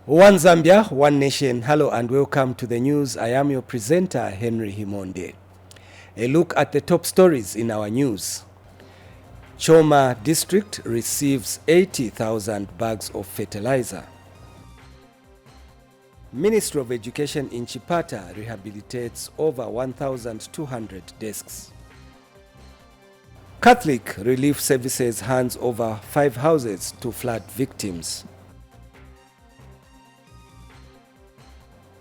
One Zambia, one nation. Hello and welcome to the news. I am your presenter, Henry Himonde. A look at the top stories in our news. Choma district receives 80,000 bags of fertilizer. Ministry of Education in Chipata rehabilitates over 1,200 desks. Catholic Relief Services hands over 5 houses to flood victims.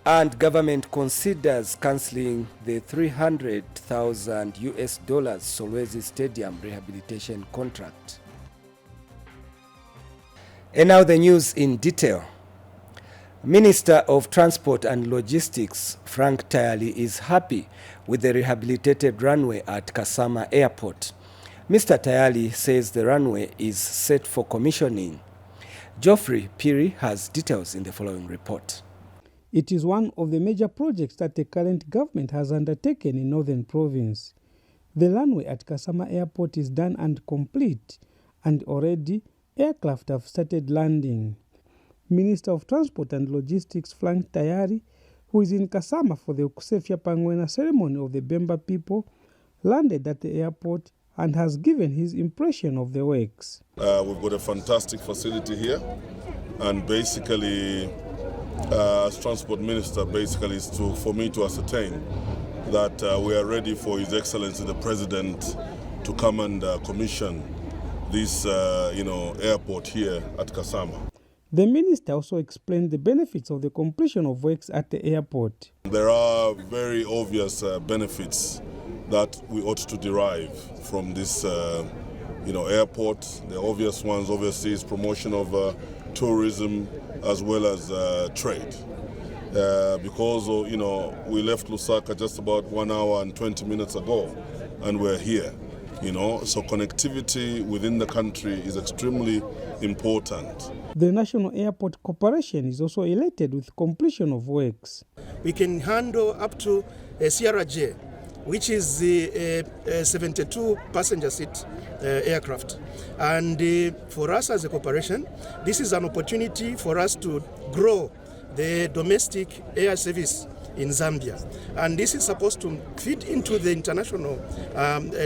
And government considers cancelling the $300,000 Solwezi Stadium rehabilitation contract. And now the news in detail. Minister of Transport and Logistics Frank Tayali is happy with the rehabilitated runway at Kasama Airport. Mr. Tayali says the runway is set for commissioning. Geoffrey Piri has details in the following report. It is one of the major projects that the current government has undertaken in Northern Province. The runway at Kasama Airport is done and complete, and already aircraft have started landing. Minister of Transport and Logistics Frank Tayali, who is in Kasama for the Kusefya Pangwena ceremony of the Bemba people, landed at the airport and has given his impression of the works. We've got a fantastic facility here, and basically as Transport Minister, basically is for me to ascertain that we are ready for His Excellency the President to come and commission this airport here at Kasama. The minister also explained the benefits of the completion of works at the airport. There are very obvious benefits that we ought to derive from this airport. The obvious ones obviously is promotion of tourism as well as trade. Because we left Lusaka just about 1 hour and 20 minutes ago, and we're here. So connectivity within the country is extremely important. The National Airport Corporation is also elated with completion of works. We can handle up to a CRJ, which is the 72 passenger seat aircraft. And for us as a corporation, this is an opportunity for us to grow the domestic air service in Zambia. And this is supposed to feed into the international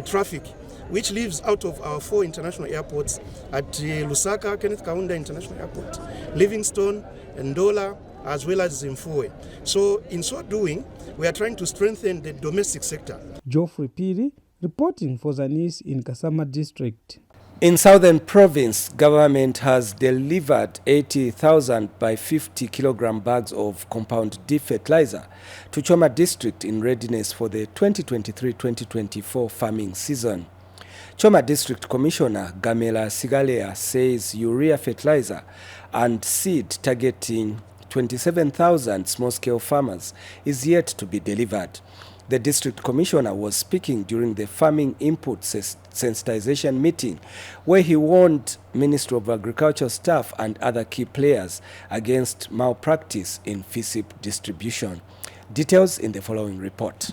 traffic, which lives out of our 4 international airports at Lusaka, Kenneth Kaunda International Airport, Livingstone, Ndola, as well as Zimfue. So in so doing, we are trying to strengthen the domestic sector. Geoffrey Piri, reporting for Zanis in Kasama District. In Southern Province, government has delivered 80,000 by 50 kilogram bags of compound D fertilizer to Choma District in readiness for the 2023-2024 farming season. Choma District Commissioner Gamela Sigalea says urea fertilizer and seed targeting 27,000 small-scale farmers is yet to be delivered. The district commissioner was speaking during the farming input sensitization meeting, where he warned Ministry of Agriculture staff and other key players against malpractice in FISIP distribution. Details in the following report.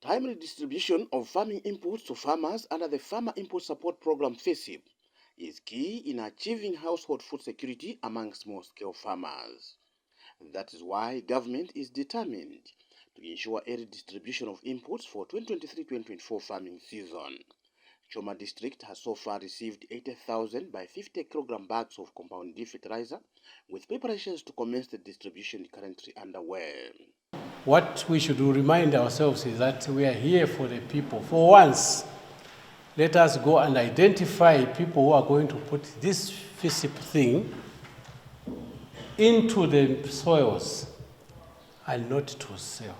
Timely distribution of farming inputs to farmers under the Farmer Input Support Program FISIP is key in achieving household food security among small-scale farmers. That is why government is determined to ensure early distribution of inputs for 2023-2024 farming season. Choma District has so far received 80,000 by 50 kilogram bags of compound D fertilizer, with preparations to commence the distribution currently underway. What we should remind ourselves is that we are here for the people. For once, let us go and identify people who are going to put this FISIP thing into the soils and not to sell.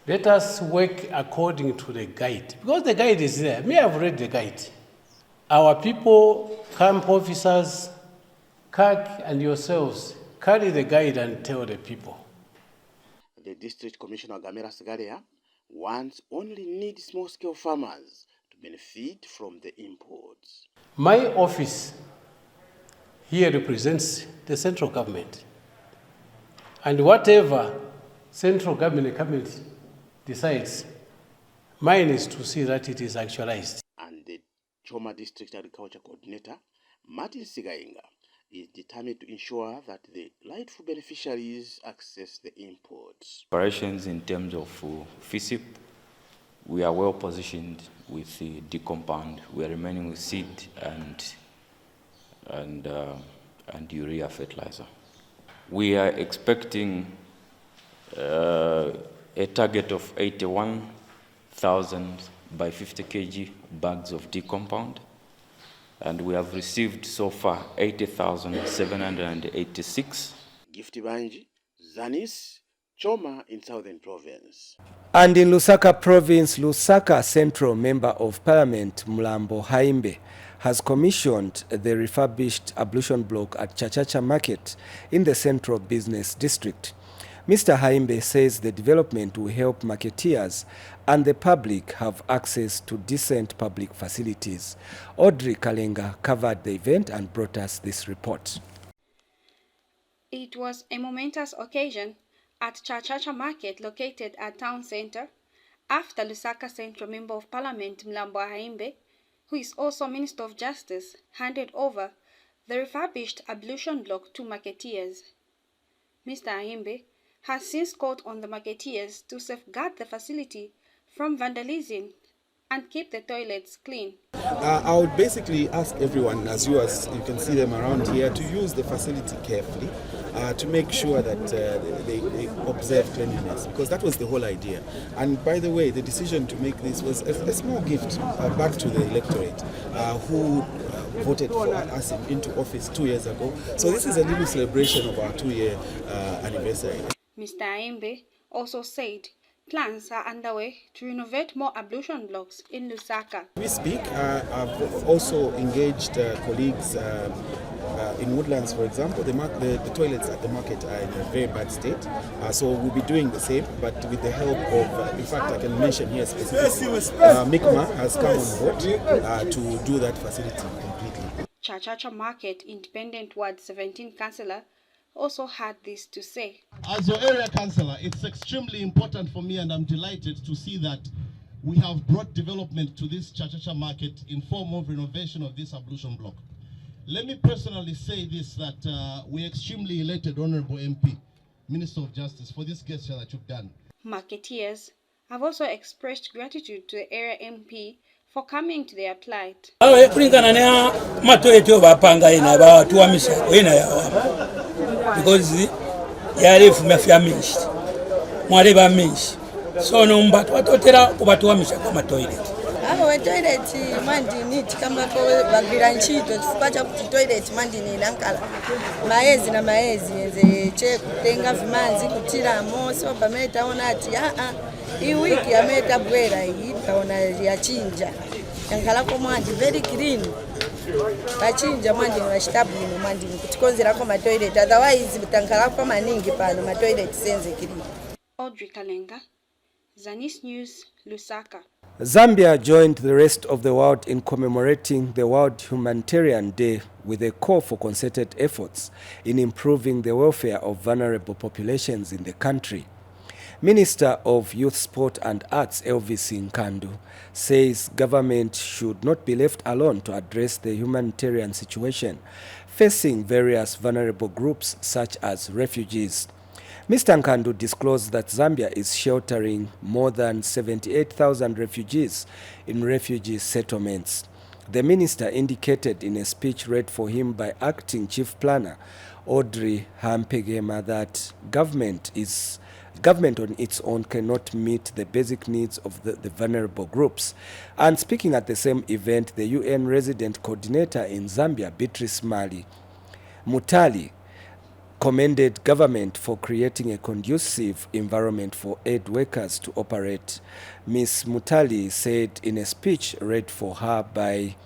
Let us work according to the guide, because the guide is there. Me, I've read the guide. Our people, camp officers, CAC and yourselves, carry the guide and tell the people. The District Commissioner Gamera Sigalea wants only need small-scale farmers to benefit from the imports. My office here represents the central government. And whatever central government decides, mine is to see that it is actualized. And the Choma District Agriculture Coordinator, Martin Sigainga, is determined to ensure that the rightful beneficiaries access the imports. Operations in terms of FISIP, we are well positioned with the D-compound. We are remaining with seed and urea fertilizer. We are expecting a target of 81,000 by 50 kg bags of D-compound, and we have received so far 80,786. Gifty Banji, Zanis, Choma in Southern Province. And in Lusaka Province, Lusaka Central Member of Parliament Mlambo Haimbe has commissioned the refurbished ablution block at Chachacha Market in the Central Business District. Mr. Haimbe says the development will help marketeers and the public have access to decent public facilities. Audrey Kalenga covered the event and brought us this report. It was a momentous occasion at Chachacha Market located at Town Center after Lusaka Central Member of Parliament Mlambo Haimbe, who is also Minister of Justice, handed over the refurbished ablution block to marketeers. Mr. Haimbe has since called on the marketeers to safeguard the facility from vandalism and keep the toilets clean. I would basically ask everyone, as you can see them around here, to use the facility carefully, to make sure that they observe cleanliness, because that was the whole idea. And by the way, the decision to make this was a small gift back to the electorate who voted for us into office 2 years ago. So this is a little celebration of our 2-year anniversary. Mr. Aimbe also said plans are underway to renovate more ablution blocks in Lusaka. We speak. I've also engaged colleagues in Woodlands, for example. The toilets at the market are in a very bad state. So we'll be doing the same, but with the help of, in fact, I can mention here specifically, MICMA has come on board to do that facility completely. Chachacha Market Independent Ward 17 Councillor also had this to say. As your area councillor, it's extremely important for me, and I'm delighted to see that we have brought development to this Chachacha Market in form of renovation of this ablution block. Let me personally say this, that we're extremely elated, Honorable MP, Minister of Justice, for this gesture that you've done. Marketeers have also expressed gratitude to the area MP for coming to their plight. Because yale fumafya mingi mwaleba mingi so nomba twatotera kubatuwamisha kwa toilet aho toilet mandi niti kama ko bagira nchito tufacha ku toilet mandi ni lankala maezi na maezi nze che kutenga vimanzi kutira moso bameta ona ati hii wiki ameta bwera hii taona ya chinja yankala ko mandi very clean bachinja mandi bashitabu ni mandi kutikonzera ko ma toilet otherwise bitankala ko maningi pano ma toilet senze kiri. Audrey Kalenga, Zanis News, Lusaka. Zambia joined the rest of the world in commemorating the World Humanitarian Day with a call for concerted efforts in improving the welfare of vulnerable populations in the country. Minister of Youth, Sport and Arts Elvis Nkandu says government should not be left alone to address the humanitarian situation facing various vulnerable groups such as refugees. Mr. Nkandu disclosed that Zambia is sheltering more than 78,000 refugees in refugee settlements. The minister indicated in a speech read for him by Acting Chief Planner Audrey Hampegema that government on its own cannot meet the basic needs of the vulnerable groups. And speaking at the same event, the UN resident coordinator in Zambia, Beatrice Mutali, commended government for creating a conducive environment for aid workers to operate. Ms. Mutali said in a speech read for her by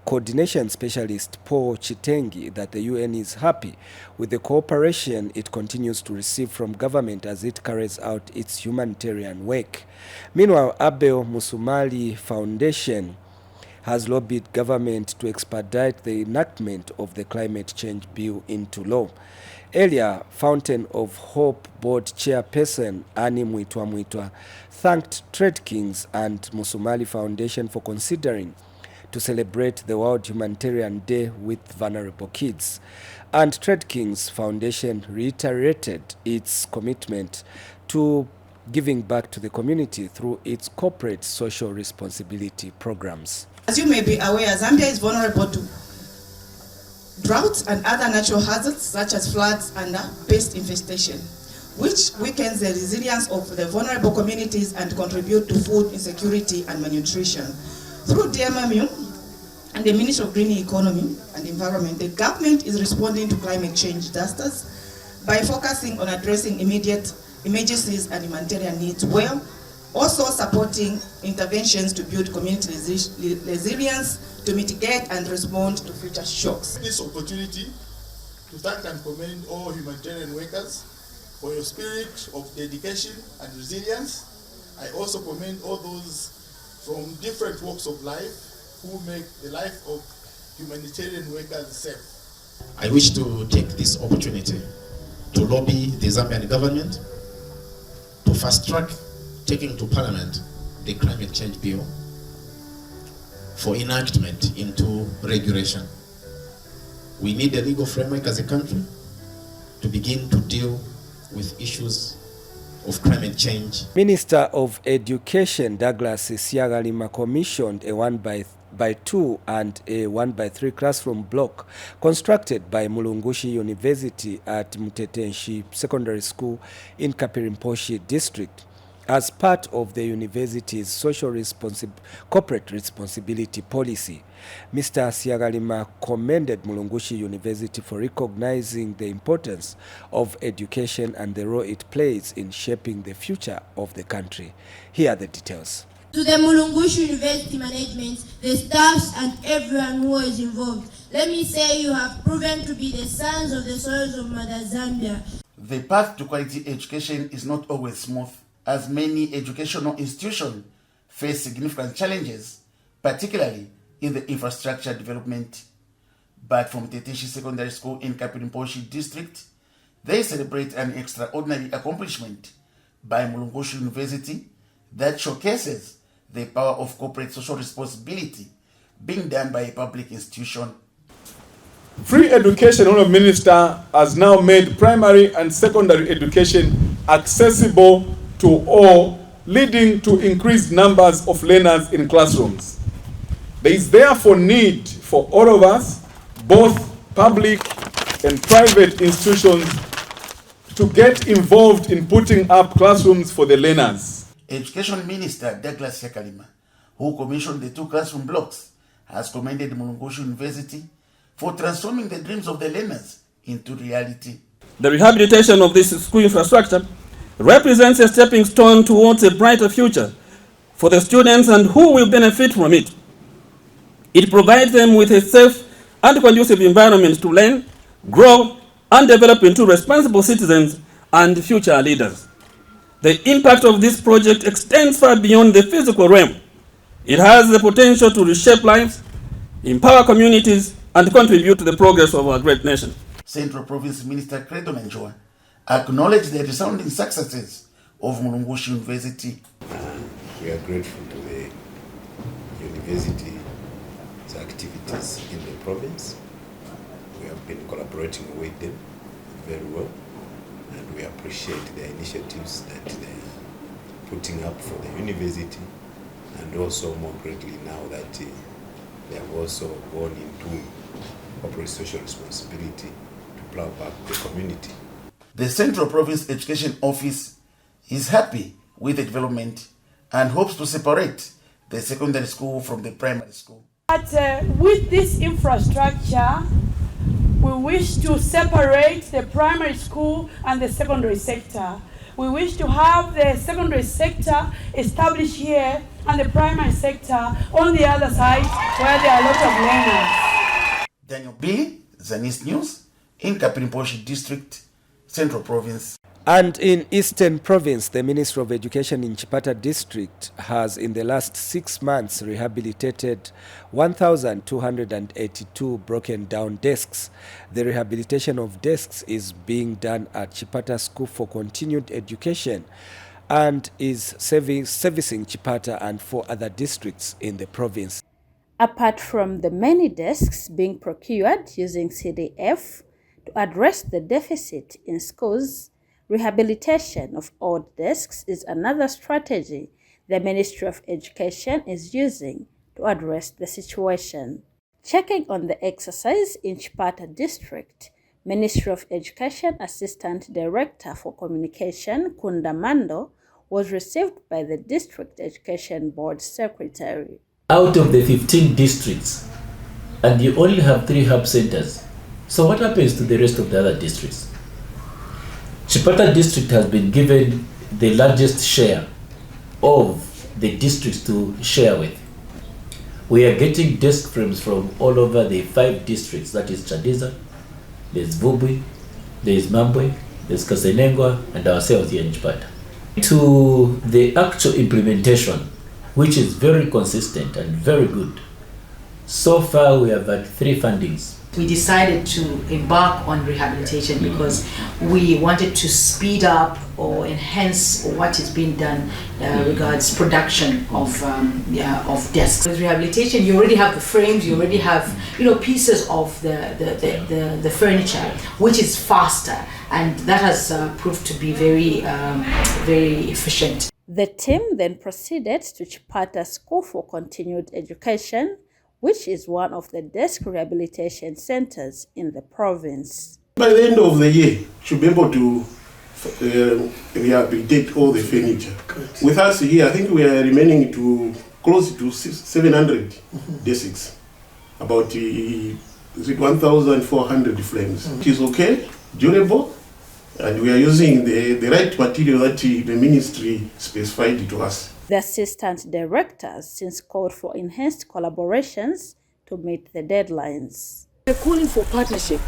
coordination specialist Paul Chitengi that the UN is happy with the cooperation it continues to receive from government as it carries out its humanitarian work. Meanwhile, Abel Musumali Foundation has lobbied government to expedite the enactment of the climate change bill into law. Earlier, Fountain of Hope Board Chairperson Annie Mwitwa thanked Trade Kings and Musumali Foundation for considering to celebrate the World Humanitarian Day with vulnerable kids. And Trade Kings Foundation reiterated its commitment to giving back to the community through its corporate social responsibility programs. As you may be aware, Zambia is vulnerable to droughts and other natural hazards such as floods and pest infestation, which weakens the resilience of the vulnerable communities and contribute to food insecurity and malnutrition. Through DMMU and the Ministry of Green Economy and Environment, the government is responding to climate change disasters by focusing on addressing immediate emergencies and humanitarian needs, while also supporting interventions to build community resilience to mitigate and respond to future shocks. This opportunity to thank and commend all humanitarian workers for your spirit of dedication and resilience. I also commend all those from different walks of life who make the life of humanitarian workers safe. I wish to take this opportunity to lobby the Zambian government to fast track taking to Parliament the climate change bill for enactment into regulation. We need a legal framework as a country to begin to deal with issues of climate change. Minister of Education Douglas Siagalima commissioned a 1x2 and a 1x3 classroom block constructed by Mulungushi University at Mutetenshi Secondary School in Kapirimposhi district as part of the university's corporate responsibility policy. Mr. Siagalima commended Mulungushi University for recognizing the importance of education and the role it plays in shaping the future of the country. Here are the details. To the Mulungushi University management, the staffs and everyone who is involved, let me say you have proven to be the sons of the soils of Mother Zambia. The path to quality education is not always smooth, as many educational institutions face significant challenges, particularly in the infrastructure development. But from Teteshi Secondary School in Kapirimposhi district, they celebrate an extraordinary accomplishment by Mulungushi University that showcases the power of corporate social responsibility being done by a public institution. Free education, Honourable Minister, has now made primary and secondary education accessible to all, leading to increased numbers of learners in classrooms. There is therefore need for all of us, both public and private institutions, to get involved in putting up classrooms for the learners. Education Minister Douglas Siagalima, who commissioned the 2 classroom blocks, has commended Mulungushi University for transforming the dreams of the learners into reality. The rehabilitation of this school infrastructure represents a stepping stone towards a brighter future for the students and who will benefit from it. It provides them with a safe and conducive environment to learn, grow, and develop into responsible citizens and future leaders. The impact of this project extends far beyond the physical realm. It has the potential to reshape lives, empower communities, and contribute to the progress of our great nation. Central Province Minister Credo Menjoa acknowledged the resounding successes of Mulungushi University. We are grateful to the university's activities in the province. We have been collaborating with them very well, and we appreciate the initiatives that they are putting up for the university, and also more greatly now that they have also gone into corporate social responsibility to plow back the community. The Central Province Education Office is happy with the development and hopes to separate the secondary school from the primary school. But with this infrastructure, we wish to separate the primary school and the secondary sector. We wish to have the secondary sector established here and the primary sector on the other side where there are a lot of learners. Daniel B, Zanis News, in Kapirimposhi District, Central Province. And in Eastern Province, the Ministry of Education in Chipata District has in the last 6 months rehabilitated 1,282 broken down desks. The rehabilitation of desks is being done at Chipata School for Continued Education and is servicing Chipata and 4 other districts in the province. Apart from the many desks being procured using CDF to address the deficit in schools, rehabilitation of old desks is another strategy the Ministry of Education is using to address the situation. Checking on the exercise in Chipata District, Ministry of Education Assistant Director for Communication, Kundamando, was received by the District Education Board Secretary. Out of the 15 districts, and you only have 3 hub centers, so what happens to the rest of the other districts? Chipata District has been given the largest share of the districts to share with. We are getting desk frames from all over the 5 districts, that is Chadiza, there's Vubwi, there's Mambwe, there's Kasenengwa, and ourselves here in Chipata. To the actual implementation, which is very consistent and very good. So far we have had 3 fundings. We decided to embark on rehabilitation because we wanted to speed up or enhance what is being done regards production of desks. With rehabilitation, you already have the frames, you already have pieces of the furniture, which is faster, and that has proved to be very efficient. The team then proceeded to Chipata School for Continued Education, which is one of the desk rehabilitation centers in the province. By the end of the year, should be able to rehabilitate all the furniture. Correct. With us here, I think we are remaining to close to 700 desks, about 1,400 frames, which is okay, durable, and we are using the right material that the ministry specified to us. The assistant directors since called for enhanced collaborations to meet the deadlines. We're calling for partnership,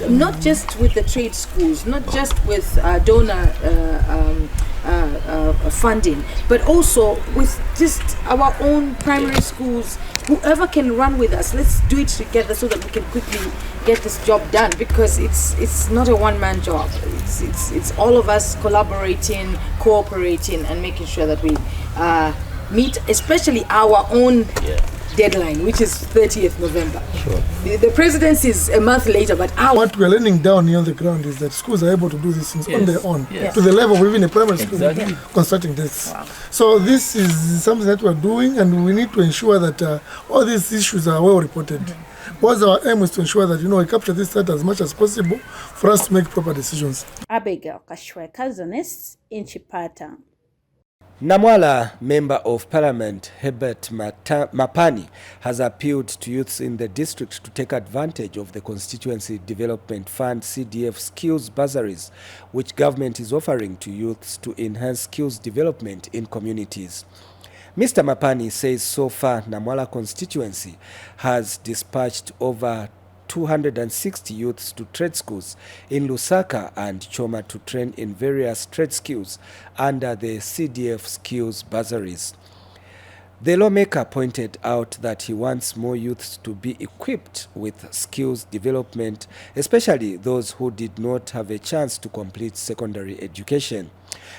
not just with the trade schools, not just with donor funding, but also with just our own primary schools. Whoever can run with us, let's do it together so that we can quickly get this job done, because it's not a one-man job. It's all of us collaborating, cooperating, and making sure that we meet, especially our own deadline, which is 30th November. Sure. The presidency is a month later, but what we're learning down here on the ground is that schools are able to do these things on their own, to the level of even a primary school constructing this. Wow. So this is something that we're doing, and we need to ensure that all these issues are well reported. What's our aim is to ensure that we capture this data as much as possible for us to make proper decisions. Abigail Kashweka, Zanis in Chipata. Namwala Member of Parliament Herbert Mapani has appealed to youths in the district to take advantage of the Constituency Development Fund CDF skills bursaries, which government is offering to youths to enhance skills development in communities. Mr. Mapani says so far Namwala constituency has dispatched over 260 youths to trade schools in Lusaka and Choma to train in various trade skills under the CDF skills bursaries. The lawmaker pointed out that he wants more youths to be equipped with skills development, especially those who did not have a chance to complete secondary education.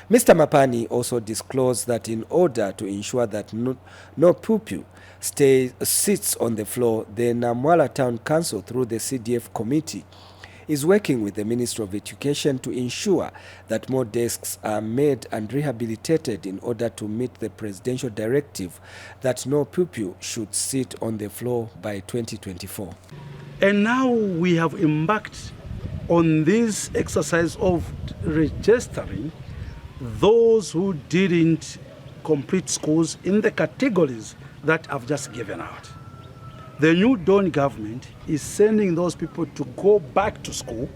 Mr. Mapani also disclosed that in order to ensure that no pupil sits on the floor, the Namwala Town Council, through the CDF committee, is working with the Ministry of Education to ensure that more desks are made and rehabilitated in order to meet the presidential directive that no pupil should sit on the floor by 2024. And now we have embarked on this exercise of registering those who didn't complete schools in the categories that I've just given out. The new Dawn government is sending those people to go back to school,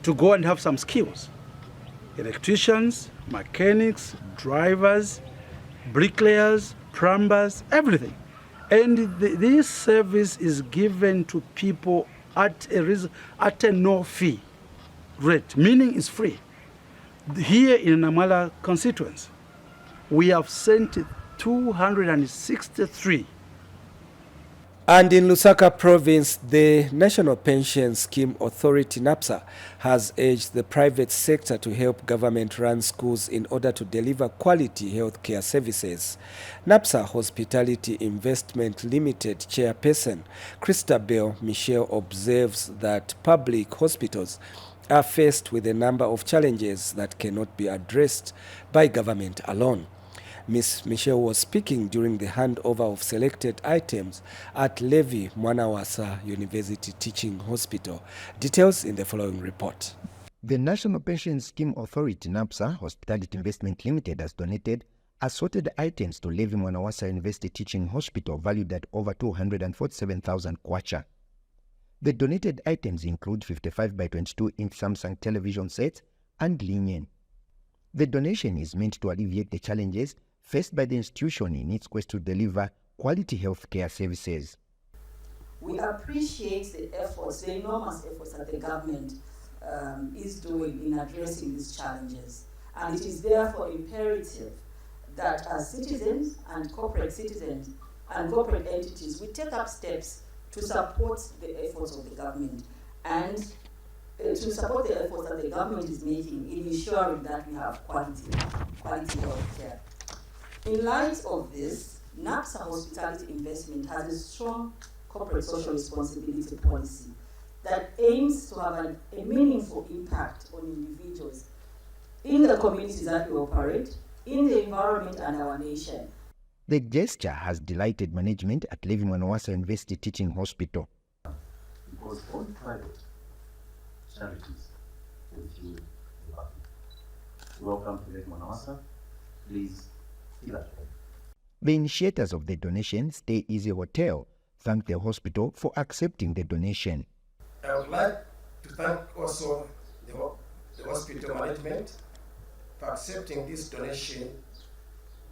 to go and have some skills. Electricians, mechanics, drivers, bricklayers, plumbers, everything. And this service is given to people at a no-fee rate, meaning it's free. Here in Namwala constituency, we have sent 263. And in Lusaka province, the National Pension Scheme Authority, NAPSA, has urged the private sector to help government-run schools in order to deliver quality healthcare services. NAPSA Hospitality Investment Limited chairperson Christabel Michelle observes that public hospitals are faced with a number of challenges that cannot be addressed by government alone. Ms. Michelle was speaking during the handover of selected items at Levi Mwanawasa University Teaching Hospital. Details in the following report. The National Pension Scheme Authority, NAPSA, Hospitality Investment Limited, has donated assorted items to Levi Mwanawasa University Teaching Hospital valued at over 247,000 kwacha. The donated items include 55 by 22-inch Samsung television sets and linen. The donation is meant to alleviate the challenges faced by the institution in its quest to deliver quality healthcare services. We appreciate the efforts, the enormous efforts that the government is doing in addressing these challenges. And it is therefore imperative that as citizens and corporate entities, we take up steps to support the efforts of the government and to support the efforts that the government is making in ensuring that we have quality health care. In light of this, NAPSA Hospitality Investment has a strong corporate social responsibility policy that aims to have a meaningful impact on individuals in the communities that we operate, in the environment and our nation. The gesture has delighted management at Levi Mwanawasa University Teaching Hospital. Because all private charities with you, welcome to Levi Mwanawasa. Please feel at home. The initiators of the donation, Stay Easy Hotel, thanked the hospital for accepting the donation. I would like to thank also the hospital management for accepting this donation,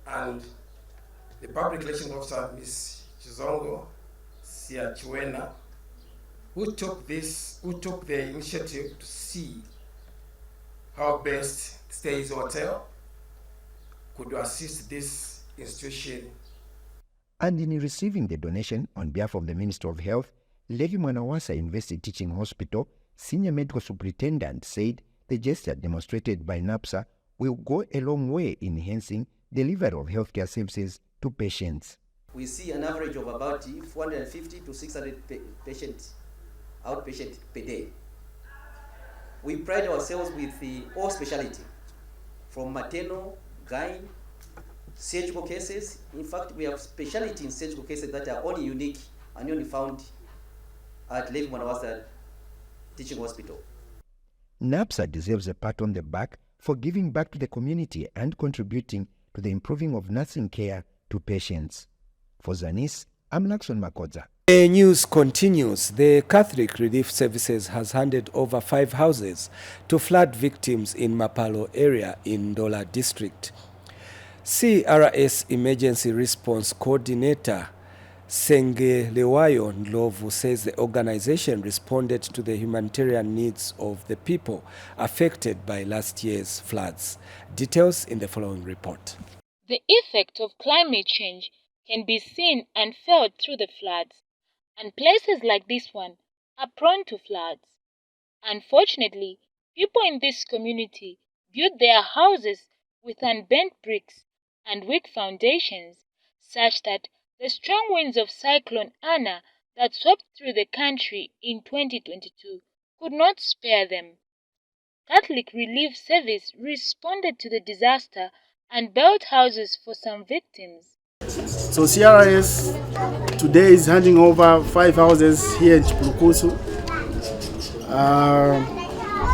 and the public relations officer, Ms. Chizongo Siachiwena, who took the initiative to see how best Stay Easy Hotel could assist this institution. And in receiving the donation on behalf of the Minister of Health, Levi Mwanawasa University Teaching Hospital Senior Medical Superintendent said the gesture demonstrated by NAPSA will go a long way in enhancing delivery of healthcare services to patients. We see an average of about 450 to 600 patients, outpatient per day. We pride ourselves with all specialty, from maternal, gyne, surgical cases. In fact, we have specialty in surgical cases that are only unique and only found at Levi Mwanawasa Teaching Hospital. NAPSA deserves a pat on the back for giving back to the community and contributing to the improving of nursing care to patients. For Zanis, I'm Lakson Makodza. The news continues. The Catholic Relief Services has handed over 5 houses to flood victims in Mapalo area in Ndola district. CRS Emergency Response Coordinator Sengelewayo Ndlovu says the organization responded to the humanitarian needs of the people affected by last year's floods. Details in the following report. The effect of climate change can be seen and felt through the floods, and places like this one are prone to floods. Unfortunately, people in this community built their houses with unbent bricks and weak foundations, such that the strong winds of Cyclone Anna that swept through the country in 2022 could not spare them. Catholic Relief Service responded to the disaster and built houses for some victims. So CRS today is handing over 5 houses here in Chipulukusu,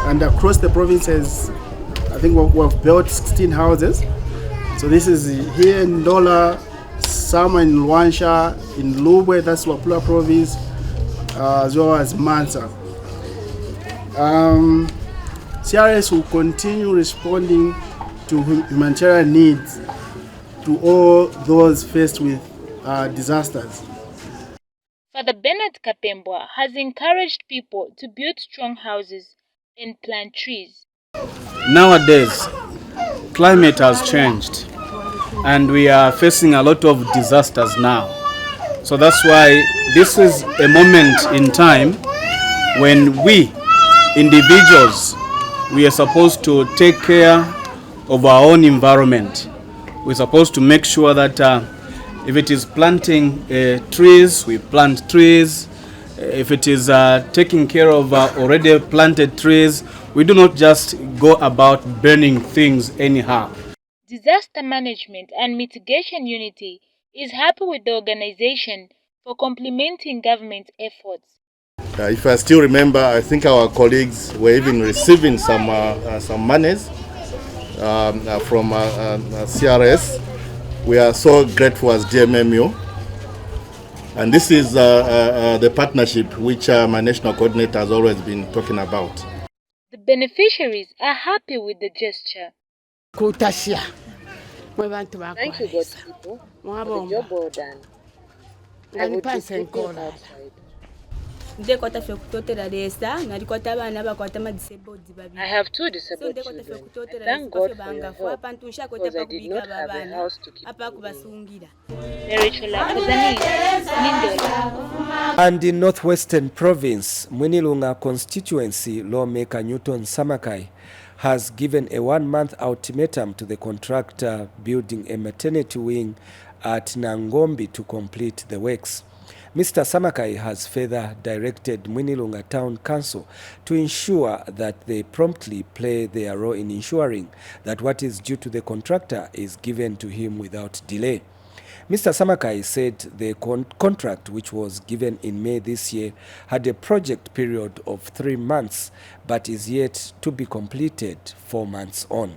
and across the provinces I think we've built 16 houses. So this is here in Ndola, some in Luansha, in Lubwe, that's Wapula province, as well as Mansa. CRS will continue responding to humanitarian needs to all those faced with disasters. Father Bernard Kapembwa has encouraged people to build strong houses and plant trees. Nowadays, climate has changed and we are facing a lot of disasters now. So that's why this is a moment in time when we, individuals, we are supposed to take care of our own environment. We're supposed to make sure that if it is planting trees, we plant trees. If it is taking care of already planted trees, we do not just go about burning things anyhow. Disaster Management and Mitigation Unity is happy with the organization for complementing government efforts. If I still remember, I think our colleagues were even receiving some monies from CRS. We are so grateful as GMMU. And this is the partnership which my national coordinator has always been talking about. The beneficiaries are happy with the gesture. Thank you, God's people, for the job well done. I would be sleeping outside. I have 2 disabled children. I thank God for your help because I did not have a house to keep them. And in Northwestern Province, Mwinilunga constituency lawmaker Newton Samakai has given a 1-month ultimatum to the contractor building a maternity wing at Nangombi to complete the works. Mr. Samakai has further directed Mwinilunga Town Council to ensure that they promptly play their role in ensuring that what is due to the contractor is given to him without delay. Mr. Samakai said the contract, which was given in May this year, had a project period of 3 months, but is yet to be completed 4 months on.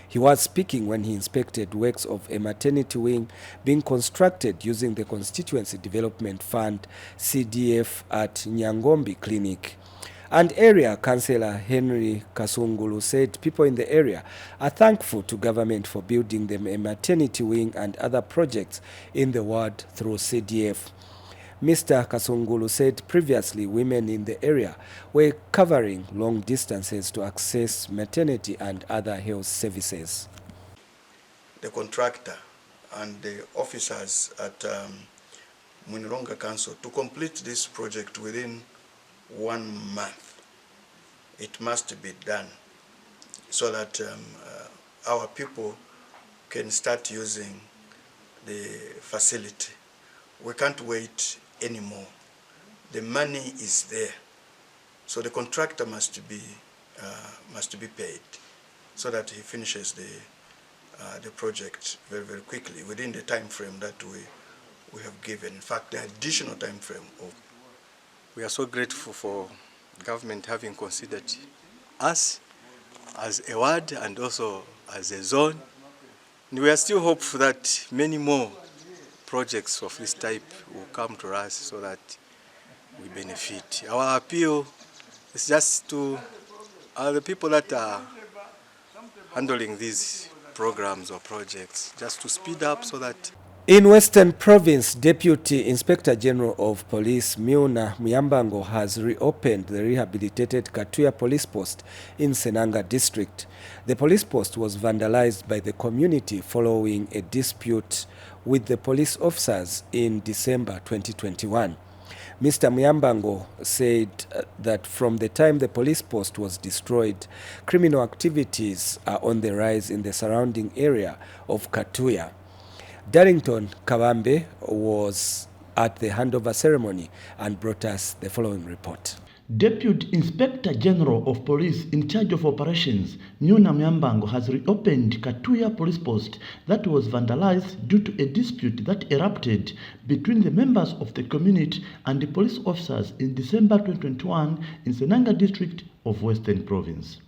He was speaking when he inspected works of a maternity wing being constructed using the Constituency Development Fund CDF at Nyangombi Clinic. And area councillor Henry Kasungulu said people in the area are thankful to government for building them a maternity wing and other projects in the ward through CDF. Mr. Kasungulu said previously women in the area were covering long distances to access maternity and other health services. The contractor and the officers at Mwinilunga Council to complete this project within 1 month. It must be done so that our people can start using the facility. We can't wait anymore. The money is there, so the contractor must be paid so that he finishes the project very, very quickly within the time frame that we have given. In fact, the additional time frame of. We are so grateful for government having considered us as a ward and also as a zone. And we are still hopeful that many more projects of this type will come to us so that we benefit. Our appeal is just to the people that are handling these programs or projects, just to speed up so that. In Western Province, Deputy Inspector General of Police Miuna Muyambango has reopened the rehabilitated Katuya Police Post in Senanga District. The police post was vandalized by the community following a dispute with the police officers in December 2021. Mr. Muyambango said that from the time the police post was destroyed, criminal activities are on the rise in the surrounding area of Katuya. Darrington Kawambe was at the handover ceremony and brought us the following report. Deputy Inspector General of Police in charge of operations, Miuna Muyambango, has reopened Katuya Police Post that was vandalized due to a dispute that erupted between the members of the community and the police officers in December 2021 in Senanga District of Western Province.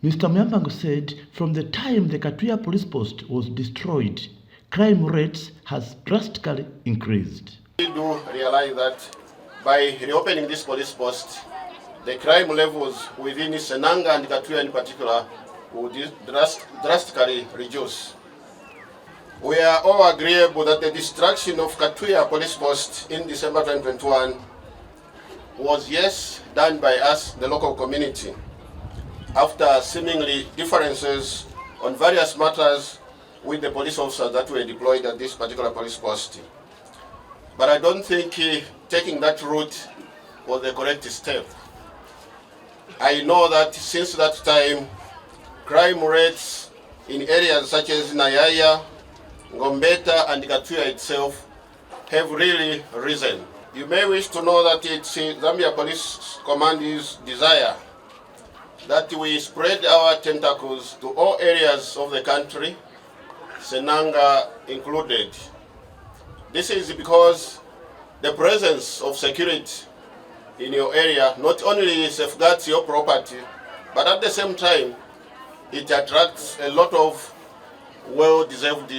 Mr. Muyambango said from the time the Katuya Police Post was destroyed, crime rates has drastically increased. We do realize that by reopening this police post, the crime levels within Senanga and Katuya in particular will drastically reduce. We are all agreeable that the destruction of Katuya police post in December 2021 was, yes, done by us, the local community, after seemingly differences on various matters with the police officers that were deployed at this particular police post. but I don't think taking that route was the correct step. I know that since that time, crime rates in areas such as Nayaya, Ngombeta and Katuya itself have really risen. You may wish to know that it's Zambia Police Command's desire that we spread our tentacles to all areas of the country, Senanga included. This is because the presence of security in your area not only safeguards your property, but at the same time, it attracts a lot of well-deserved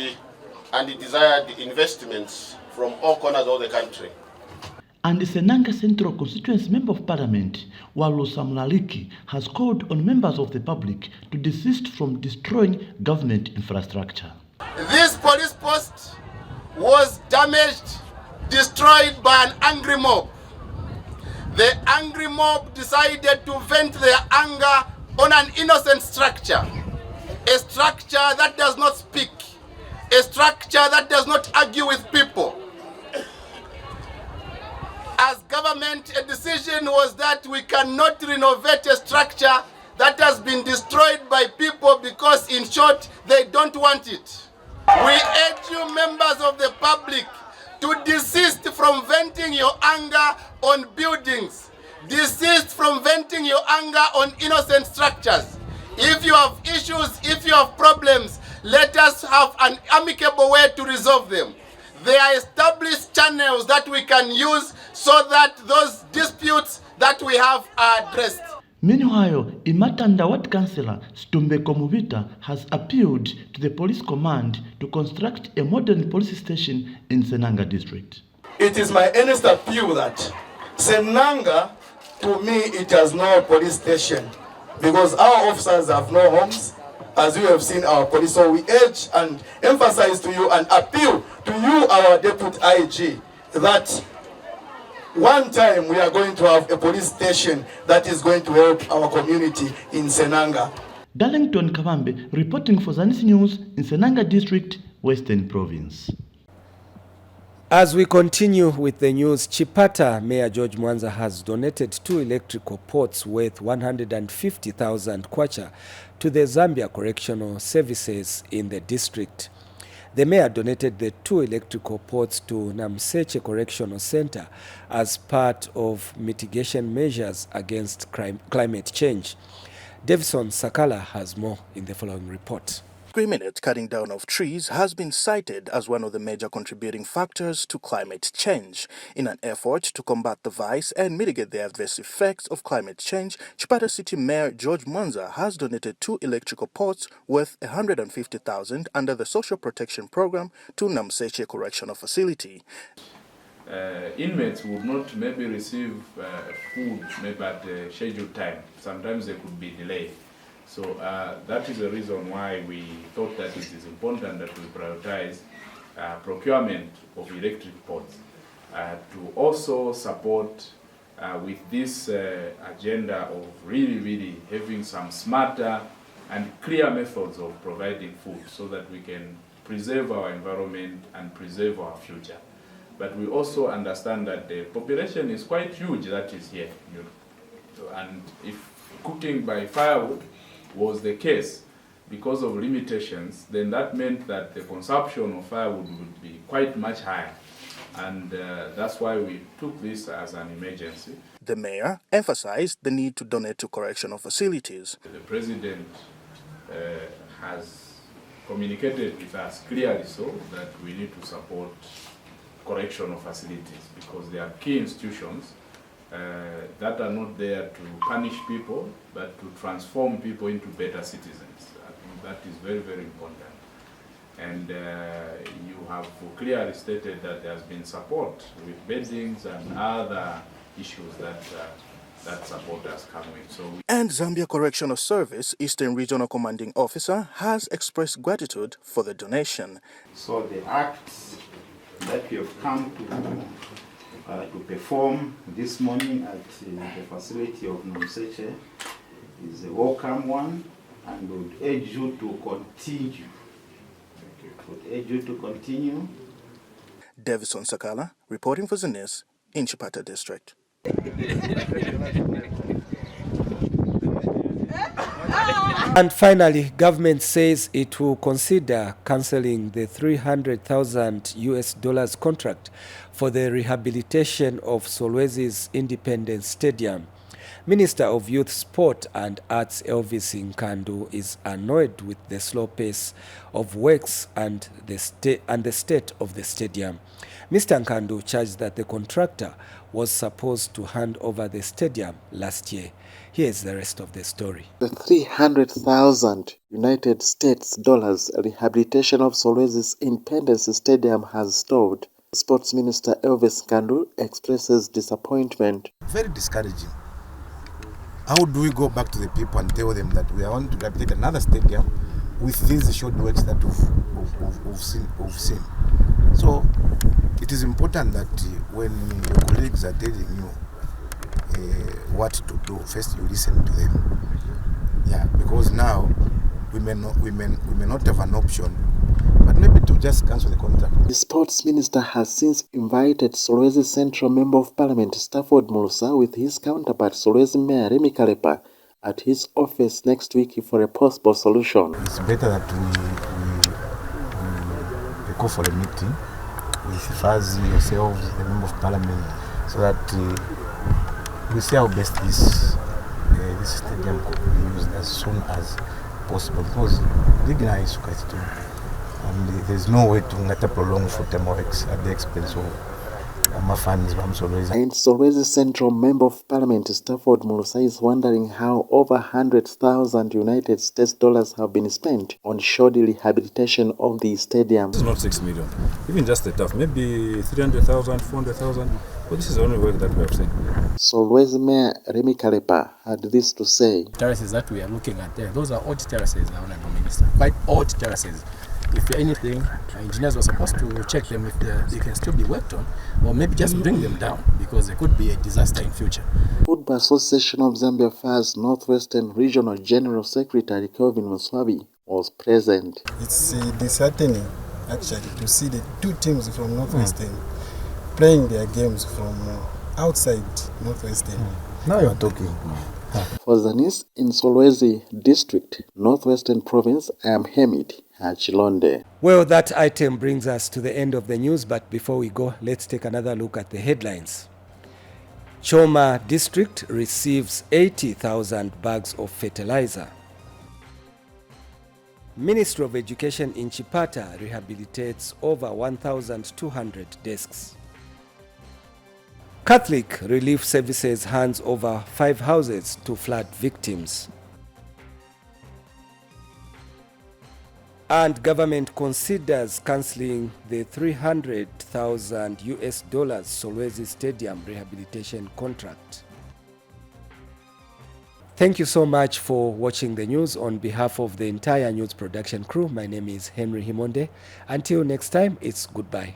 and desired investments from all corners of the country. And the Senanga Central Constituency Member of Parliament, Walusa Mlaliki, has called on members of the public to desist from destroying government infrastructure. This police post was damaged, destroyed by an angry mob. The angry mob decided to vent their anger on an innocent structure, a structure that does not speak, a structure that does not argue with people. As government, a decision was that we cannot renovate a structure that has been destroyed by people because, in short, they don't want it. We urge you, members of the public, to desist from venting your anger on buildings. Desist from venting your anger on innocent structures. If you have issues, if you have problems, let us have an amicable way to resolve them. There are established channels that we can use so that those disputes that we have are addressed. Meanwhile, Imatanda Ward Councillor Stumbe Komuvita has appealed to the police command to construct a modern police station in Senanga district. It is my earnest appeal that Senanga, to me, it has no police station because our officers have no homes, as you have seen our police. So we urge and emphasize to you and appeal to you, our Deputy IG, that one time we are going to have a police station that is going to help our community in Senanga. Darlington Kabambe reporting for Zanis News in Senanga District, Western Province. As we continue with the news, Chipata Mayor George Mwanza has donated 2 electrical pots worth 150,000 kwacha to the Zambia Correctional Services in the district. The mayor donated the 2 electrical pots to Namseche Correctional Center as part of mitigation measures against climate change. Davison Sakala has more in the following report. Indiscriminate cutting down of trees has been cited as one of the major contributing factors to climate change. In an effort to combat the vice and mitigate the adverse effects of climate change, Chipata City Mayor George Mwanza has donated 2 electrical pots worth 150,000 under the Social Protection Program to Namseche Correctional Facility. Inmates would not maybe receive food maybe at the scheduled time. Sometimes they could be delayed. So that is the reason why we thought that it is important that we prioritize procurement of electric pots to also support with this agenda of really having some smarter and clear methods of providing food so that we can preserve our environment and preserve our future. But we also understand that the population is quite huge that is here. And if cooking by firewood was the case because of limitations, then that meant that the consumption of firewood would be quite much higher. And that's why we took this as an emergency. The mayor emphasized the need to donate to correctional facilities. The president has communicated with us clearly so that we need to support correctional facilities because they are key institutions that are not there to punish people, but to transform people into better citizens. I think that is very important. And you have clearly stated that there has been support with beddings and other issues that support has come with. So And Zambia Correctional Service Eastern Regional Commanding Officer has expressed gratitude for the donation. So the acts that we have come to perform this morning at the facility of Namseche is a welcome one, and would urge you to continue. Davison Sakala, reporting for Zanis in Chipata District. And finally, government says it will consider cancelling the $300,000 contract for the rehabilitation of Solwesi's Independence Stadium. Minister of Youth, Sport and Arts Elvis Nkandu is annoyed with the slow pace of works and the state of the stadium. Mr. Nkandu charged that the contractor was supposed to hand over the stadium last year. Here's the rest of the story. The 300,000 United States dollars rehabilitation of Solwesi's Independence Stadium has stalled. Sports Minister Elvis Nkandu expresses disappointment. Very discouraging. How do we go back to the people and tell them that we are going to rehabilitate another stadium with these short works that we've seen? So it is important that when your colleagues are telling you what to do, first you listen to them. Yeah, because now we may not have an option, but maybe to just cancel the contract. The sports minister has since invited Solwezi Central Member of Parliament Stafford Mulusa with his counterpart Solwezi Mayor Remi Kalepa at his office next week for a possible solution. It's better that we go for a meeting with Fazi, yourselves, the Member of Parliament, so that we see how best this stadium could be used as soon as possible, because Ligna is too, and there's no way to prolong for works at the expense of funds. And Solwezi Central Member of Parliament Stafford Mulusa is wondering how over 100,000 United States dollars have been spent on shoddy rehabilitation of the stadium. This is not 6 million, even just the turf, maybe 300,000, 400,000. But this is the only work that we have seen. Solwezi Mayor Remi Kalepa had this to say. Terraces that we are looking at there, those are old terraces, Honourable Minister. Quite old terraces. If anything, engineers were supposed to check them if they can still be worked on, or maybe just bring them down, because there could be a disaster in future. Football Association of Zambia FAS Northwestern Regional General Secretary Kelvin Muswabi was present. It's disheartening, actually, to see the two teams from Northwestern playing their games from outside Northwestern. Now you're talking. For Zanis in Solwezi District, Northwestern Province, I am Hamid Hachilonde. Well, that item brings us to the end of the news, but before we go, let's take another look at the headlines. Choma District receives 80,000 bags of fertilizer. Ministry of Education in Chipata rehabilitates over 1,200 desks. Catholic Relief Services hands over 5 houses to flood victims. And government considers cancelling the $300,000 Solwezi Stadium rehabilitation contract. Thank you so much for watching the news. On behalf of the entire news production crew, my name is Henry Himonde. Until next time, it's goodbye.